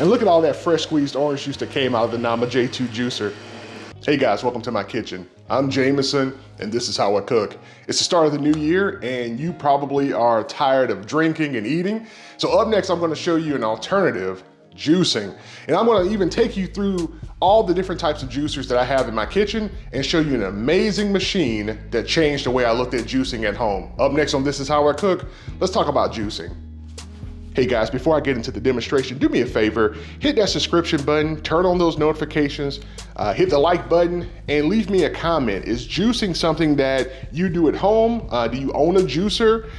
And look at all that fresh squeezed orange juice that came out of the Nama J2 juicer. Hey guys, welcome to my kitchen. I'm Jameson, and this is how I cook. It's the start of the new year, and you probably are tired of drinking and eating. So up next, I'm gonna show you an alternative, juicing. And I'm gonna even take you through all the different types of juicers that I have in my kitchen and show you an amazing machine that changed the way I looked at juicing at home. Up next on This Is How I Cook, let's talk about juicing. Hey guys, before I get into the demonstration, do me a favor, hit that subscription button, turn on those notifications, hit the like button, and leave me a comment. Is juicing something that you do at home? Do you own a juicer?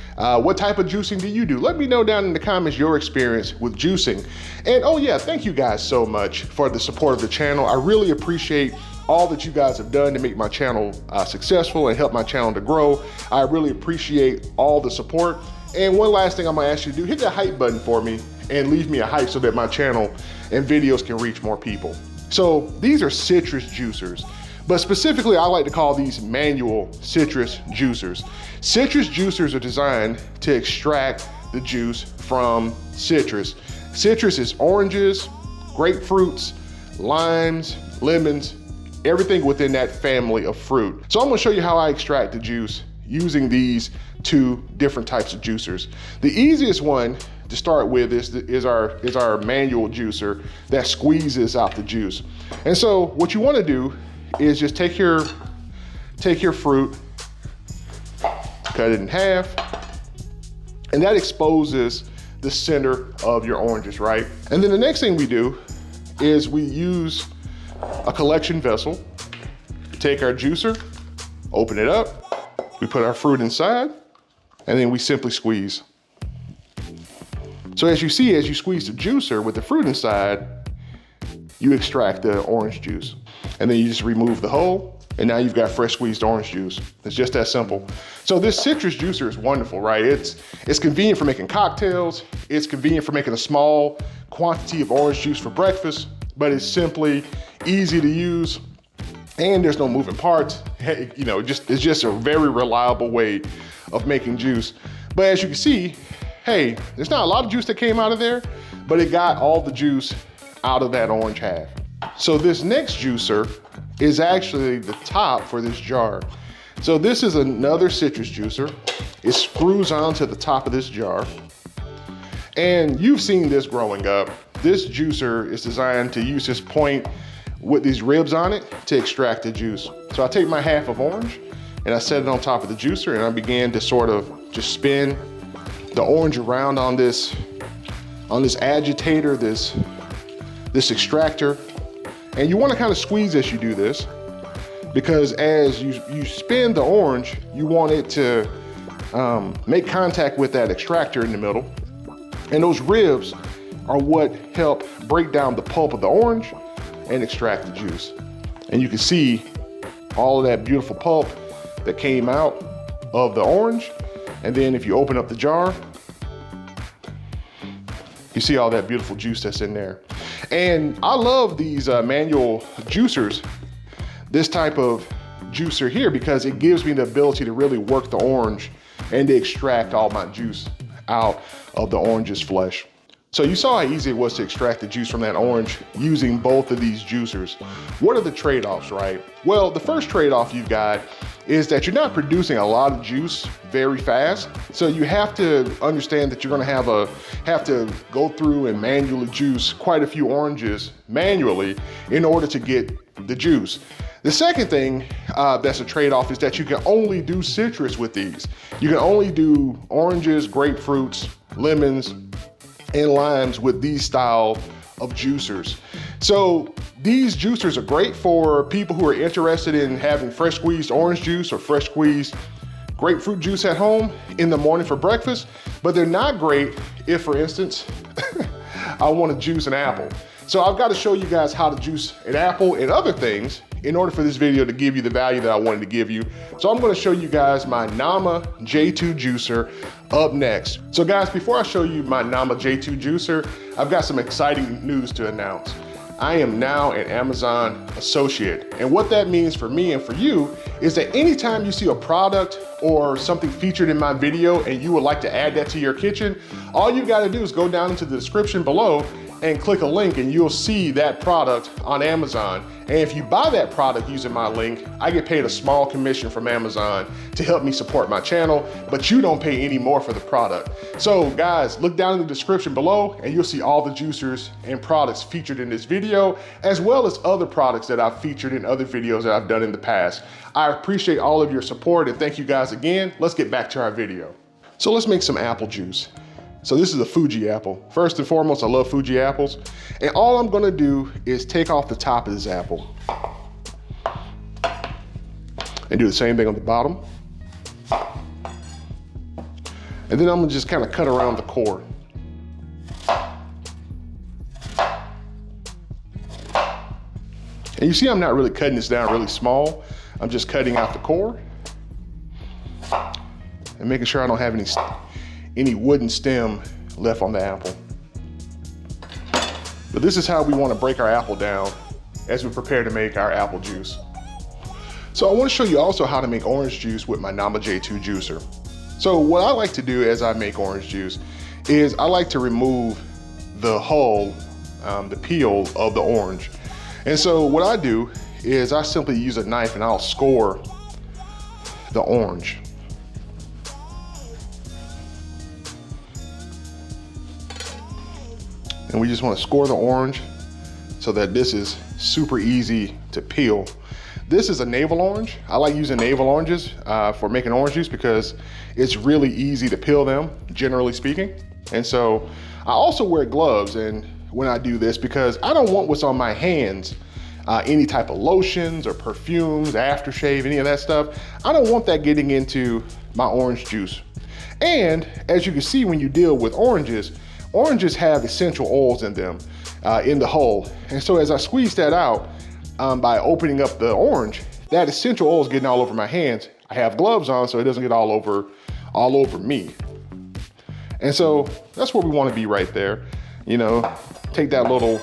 What type of juicing do you do? Let me know down in the comments your experience with juicing. And oh yeah, thank you guys so much for the support of the channel. I really appreciate all that you guys have done to make my channel successful and help my channel to grow. I really appreciate all the support. And one last thing I'm gonna ask you to do, hit that hype button for me and leave me a hype so that my channel and videos can reach more people. So these are citrus juicers, but specifically I like to call these manual citrus juicers. Citrus juicers are designed to extract the juice from citrus. Citrus is oranges, grapefruits, limes, lemons, everything within that family of fruit. So I'm gonna show you how I extract the juice using these two different types of juicers. The easiest one to start with is our manual juicer that squeezes out the juice. And so what you want to do is just take your fruit, cut it in half, and that exposes the center of your oranges, right? And then the next thing we do is we use a collection vessel, take our juicer, open it up, we put our fruit inside, and then we simply squeeze. So as you see, as you squeeze the juicer with the fruit inside, you extract the orange juice. And then you just remove the hole, and now you've got fresh squeezed orange juice. It's just that simple. So this citrus juicer is wonderful, right? It's convenient for making cocktails. It's convenient for making a small quantity of orange juice for breakfast, but it's simply easy to use, and there's no moving parts. You know, it's just a very reliable way of making juice. But as you can see, hey, there's not a lot of juice that came out of there, but it got all the juice out of that orange half. So this next juicer is actually the top for this jar. So this is another citrus juicer. It screws onto the top of this jar. And you've seen this growing up. This juicer is designed to use this point with these ribs on it to extract the juice. So I take my half of orange and I set it on top of the juicer, and I began to sort of just spin the orange around on this agitator, this extractor. And you want to kind of squeeze as you do this, because as you spin the orange, you want it to make contact with that extractor in the middle. And those ribs are what help break down the pulp of the orange and extract the juice. And you can see all of that beautiful pulp that came out of the orange. And then if you open up the jar, you see all that beautiful juice that's in there. And I love these manual juicers, this type of juicer here, because it gives me the ability to really work the orange and to extract all my juice out of the orange's flesh. So you saw how easy it was to extract the juice from that orange using both of these juicers. What are the trade-offs, right? Well, the first trade-off you've got is that you're not producing a lot of juice very fast. So you have to understand that you're gonna have to go through and manually juice quite a few oranges manually in order to get the juice. The second thing that's a trade-off is that you can only do citrus with these. You can only do oranges, grapefruits, lemons, and limes with these style of juicers. So these juicers are great for people who are interested in having fresh squeezed orange juice or fresh squeezed grapefruit juice at home in the morning for breakfast, but they're not great if, for instance, I want to juice an apple. So I've got to show you guys how to juice an apple and other things in order for this video to give you the value that I wanted to give you. So I'm going to show you guys my Nama J2 juicer up next. So guys, before I show you my Nama J2 juicer, I've got some exciting news to announce. I am now an Amazon associate. And what that means for me and for you is that anytime you see a product or something featured in my video and you would like to add that to your kitchen, all you gotta do is go down into the description below and click a link and you'll see that product on Amazon. And if you buy that product using my link, I get paid a small commission from Amazon to help me support my channel, but you don't pay any more for the product. So guys, look down in the description below and you'll see all the juicers and products featured in this video, as well as other products that I've featured in other videos that I've done in the past. I appreciate all of your support and thank you guys again. Let's get back to our video. So let's make some apple juice. So this is a Fuji apple. First and foremost, I love Fuji apples. And all I'm gonna do is take off the top of this apple and do the same thing on the bottom. And then I'm gonna just kind of cut around the core. And you see I'm not really cutting this down really small. I'm just cutting out the core and making sure I don't have any wooden stem left on the apple. But this is how we want to break our apple down as we prepare to make our apple juice. So I want to show you also how to make orange juice with my Nama J2 juicer. So what I like to do as I make orange juice is I like to remove the hull, the peel of the orange. And so what I do is I simply use a knife and I'll score the orange. And we just want to score the orange so that this is super easy to peel. This is a navel orange. I like using navel oranges for making orange juice because it's really easy to peel them, generally speaking. And so I also wear gloves and when I do this because I don't want what's on my hands, any type of lotions or perfumes, aftershave, any of that stuff. I don't want that getting into my orange juice. And as you can see, when you deal with oranges have essential oils in them, in the hull. And so as I squeeze that out by opening up the orange, that essential oil is getting all over my hands. I have gloves on so it doesn't get all over me. And so that's where we want to be right there. You know, take that little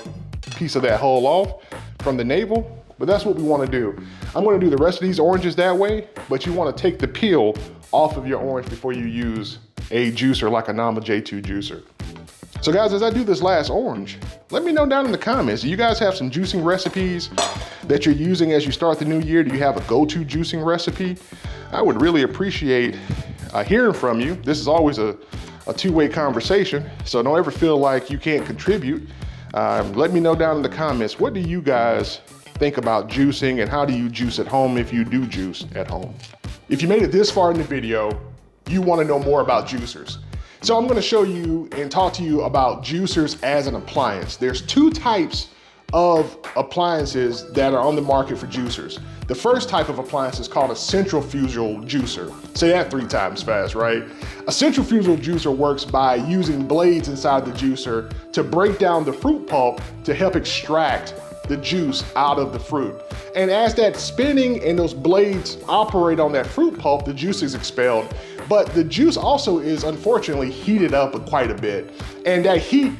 piece of that hull off from the navel, but that's what we want to do. I'm going to do the rest of these oranges that way, but you want to take the peel off of your orange before you use a juicer like a Nama J2 juicer. So guys, as I do this last orange, let me know down in the comments, do you guys have some juicing recipes that you're using as you start the new year? Do you have a go-to juicing recipe? I would really appreciate hearing from you. This is always a two-way conversation, so don't ever feel like you can't contribute. Let me know down in the comments, what do you guys think about juicing and how do you juice at home if you do juice at home? If you made it this far in the video, you want to know more about juicers. So I'm going to show you and talk to you about juicers as an appliance. There's two types of appliances that are on the market for juicers. The first type of appliance is called a centrifugal juicer. Say that 3 times fast, right? A centrifugal juicer works by using blades inside the juicer to break down the fruit pulp to help extract the juice out of the fruit. And as that spinning and those blades operate on that fruit pulp, the juice is expelled. But the juice also is unfortunately heated up quite a bit. And that heat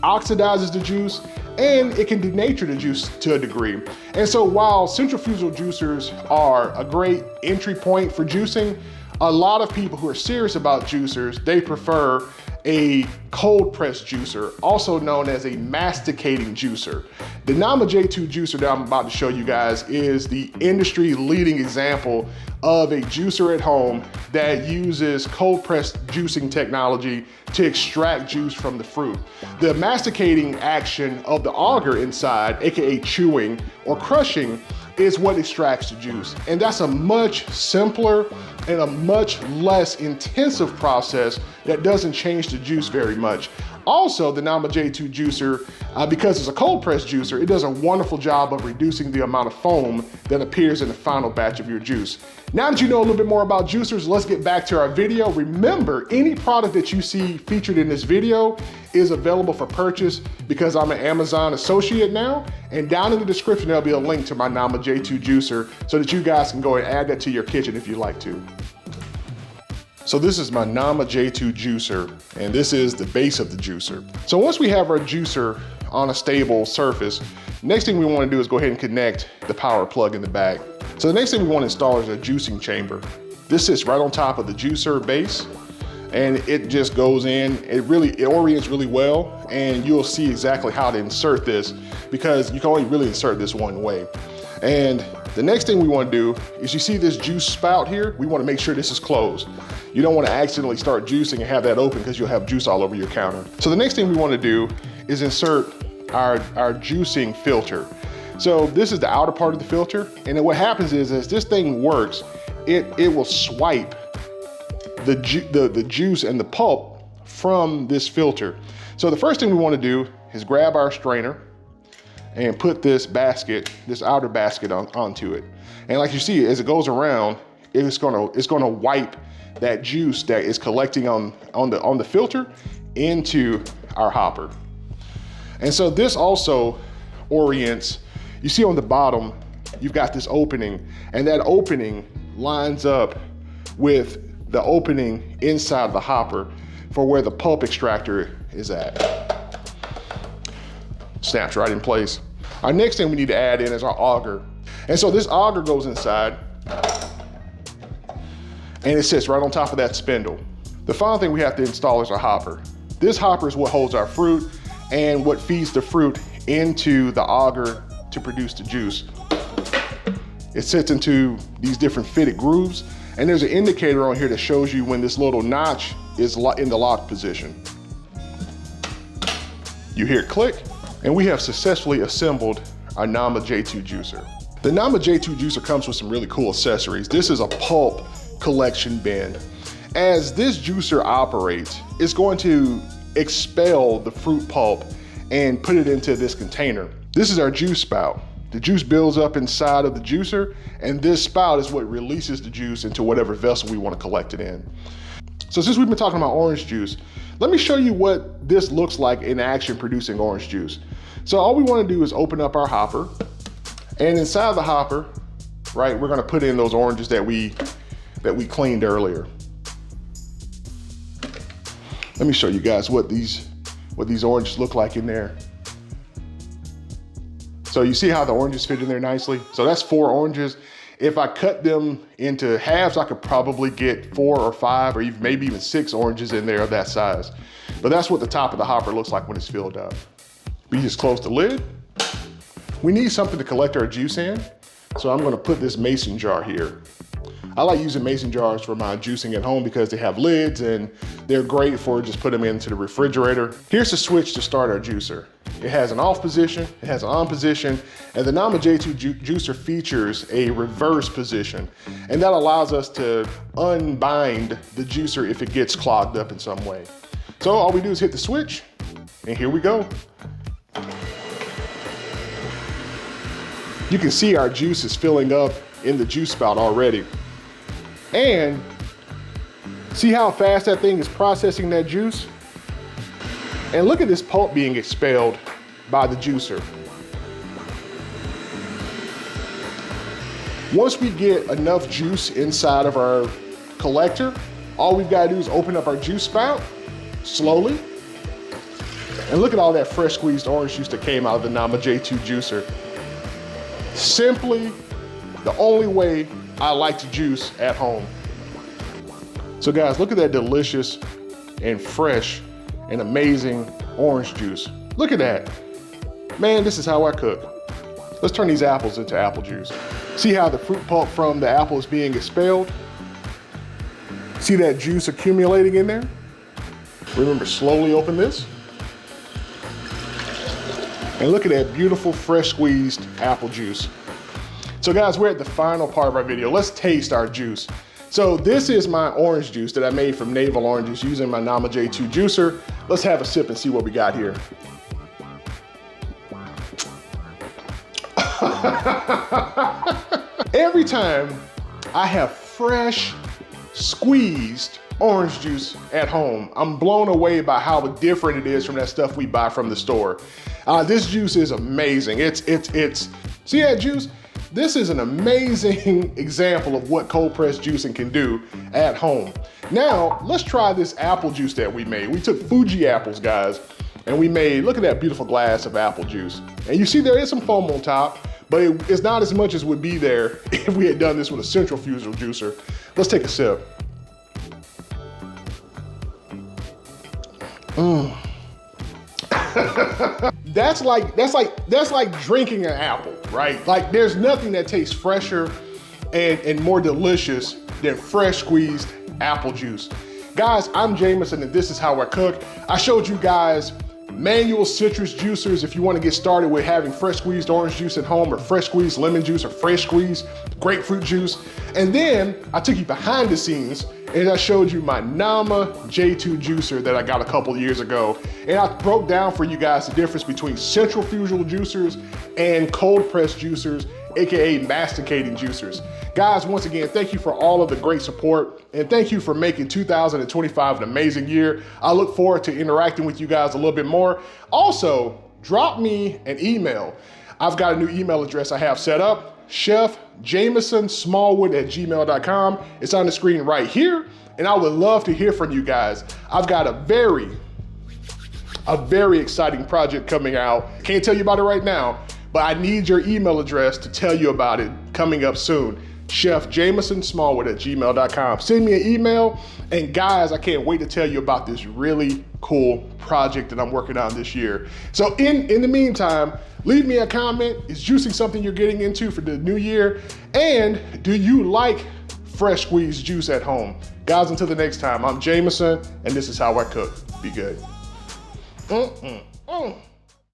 oxidizes the juice and it can denature the juice to a degree. And so while centrifugal juicers are a great entry point for juicing, a lot of people who are serious about juicers, they prefer a cold press juicer, also known as a masticating juicer. The Nama J2 juicer that I'm about to show you guys is the industry leading example of a juicer at home that uses cold press juicing technology to extract juice from the fruit. The masticating action of the auger inside, aka chewing or crushing, is what extracts the juice. And that's a much simpler and a much less intensive process that doesn't change the juice very much. Also, the Nama J2 juicer, because it's a cold press juicer, it does a wonderful job of reducing the amount of foam that appears in the final batch of your juice. Now that you know a little bit more about juicers, let's get back to our video. Remember, any product that you see featured in this video is available for purchase because I'm an Amazon associate now. And down in the description, there'll be a link to my Nama J2 juicer so that you guys can go and add that to your kitchen if you'd like to. So this is my Nama J2 juicer, and this is the base of the juicer. So once we have our juicer on a stable surface, next thing we want to do is go ahead and connect the power plug in the back. So the next thing we want to install is a juicing chamber. This sits right on top of the juicer base. and it just goes in. It orients really well, and you'll see exactly how to insert this because you can only really insert this one way. And the next thing we want to do is, you see this juice spout here? We want to make sure this is closed. You don't want to accidentally start juicing and have that open because you'll have juice all over your counter. So the next thing we want to do is insert our juicing filter. So this is the outer part of the filter, and then what happens is, as this thing works, it will swipe the juice and the pulp from this filter. So the first thing we want to do is grab our strainer and put this outer basket onto it. And like you see, as it goes around, it's gonna wipe that juice that is collecting on the filter into our hopper. And so this also orients, you see on the bottom, you've got this opening, and that opening lines up with the opening inside the hopper for where the pulp extractor is at. Snaps right in place. Our next thing we need to add in is our auger. And so this auger goes inside, and it sits right on top of that spindle. The final thing we have to install is our hopper. This hopper is what holds our fruit and what feeds the fruit into the auger to produce the juice. It sits into these different fitted grooves, and there's an indicator on here that shows you when this little notch is in the lock position. You hear it click, and we have successfully assembled our Nama J2 juicer. The Nama J2 juicer comes with some really cool accessories. This is a pulp collection bin. As this juicer operates, it's going to expel the fruit pulp and put it into this container. This is our juice spout. The juice builds up inside of the juicer, and this spout is what releases the juice into whatever vessel we want to collect it in. So since we've been talking about orange juice, let me show you what this looks like in action producing orange juice. So all we want to do is open up our hopper, and inside the hopper, right, we're going to put in those oranges that we cleaned earlier. Let me show you guys what these oranges look like in there. So you see how the oranges fit in there nicely? So that's 4 oranges. If I cut them into halves, I could probably get 4 or 5 or even maybe even 6 oranges in there of that size. But that's what the top of the hopper looks like when it's filled up. We just close the lid. We need something to collect our juice in. So I'm gonna put this mason jar here. I like using mason jars for my juicing at home because they have lids and they're great for just put them into the refrigerator. Here's the switch to start our juicer. It has an off position, it has an on position, and the Nama J2 juicer features a reverse position. And that allows us to unbind the juicer if it gets clogged up in some way. So all we do is hit the switch, and here we go. You can see our juice is filling up in the juice spout already. And see how fast that thing is processing that juice? And look at this pulp being expelled by the juicer. Once we get enough juice inside of our collector, all we've got to do is open up our juice spout slowly. And look at all that fresh squeezed orange juice that came out of the Nama J2 juicer. Simply the only way I like to juice at home. So guys, look at that delicious and fresh and amazing orange juice. Look at that. Man, this is how I cook. Let's turn these apples into apple juice. See how the fruit pulp from the apple is being expelled? See that juice accumulating in there? Remember, slowly open this. And look at that beautiful, fresh squeezed apple juice. So guys, we're at the final part of our video. Let's taste our juice. So this is my orange juice that I made from navel oranges using my Nama J2 juicer. Let's have a sip and see what we got here. Every time I have fresh, squeezed orange juice at home, I'm blown away by how different it is from that stuff we buy from the store. This juice is amazing. See that juice? This is an amazing example of what cold pressed juicing can do at home. Now, let's try this apple juice that we made. We took Fuji apples, guys, and we made, look at that beautiful glass of apple juice. And you see there is some foam on top, but it's not as much as would be there if we had done this with a centrifugal juicer. Let's take a sip. That's like drinking an apple, right? Like there's nothing that tastes fresher and more delicious than fresh squeezed apple juice. Guys, I'm Jameson and this is how I cook. I showed you guys manual citrus juicers if you want to get started with having fresh squeezed orange juice at home, or fresh squeezed lemon juice, or fresh squeezed grapefruit juice. And then I took you behind the scenes and I showed you my Nama J2 juicer that I got a couple years ago. And I broke down for you guys the difference between centrifugal juicers and cold press juicers, AKA masticating juicers. Guys, once again, thank you for all of the great support and thank you for making 2025 an amazing year. I look forward to interacting with you guys a little bit more. Also, drop me an email. I've got a new email address I have set up, chefjamesonsmallwood@gmail.com. It's on the screen right here, and I would love to hear from you guys. I've got a very exciting project coming out. Can't tell you about it right now, but I need your email address to tell you about it coming up soon. chefjamesonsmallwood@gmail.com. Send me an email, and guys, I can't wait to tell you about this really cool project that I'm working on this year. So in the meantime, leave me a comment. Is juicing something you're getting into for the new year? And do you like fresh squeezed juice at home? Guys, until the next time, I'm Jameson, and this is how I cook. Be good.